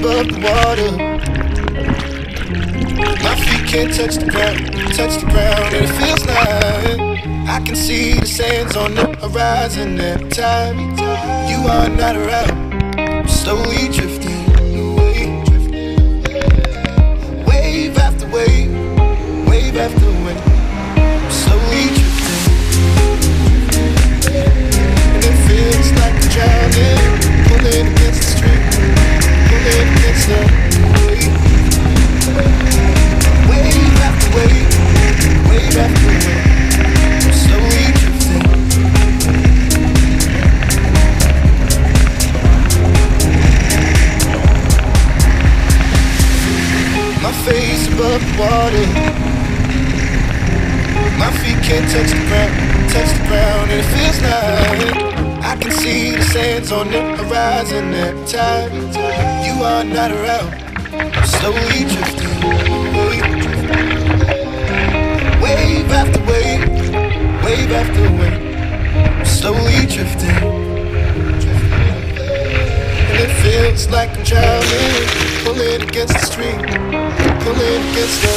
above the water. My feet can't touch the ground, and it feels like I can see the sands on the horizon every time you are not around. I'm slowly drifting away, wave after wave, wave after wave. I'm slowly drifting, and it feels like I'm drowning, pulling against the stream, pulling against the wave. Wave after wave, wave after wave. I'm slowly drifting. My face above the water. My feet can't touch the ground, and it feels like I can see the sands on the horizon every time you are not around. I'm slowly drifting away. Wave after wave, wave after wave. I'm slowly drifting, and it feels like I'm drowning, pulling against the stream, pulling against the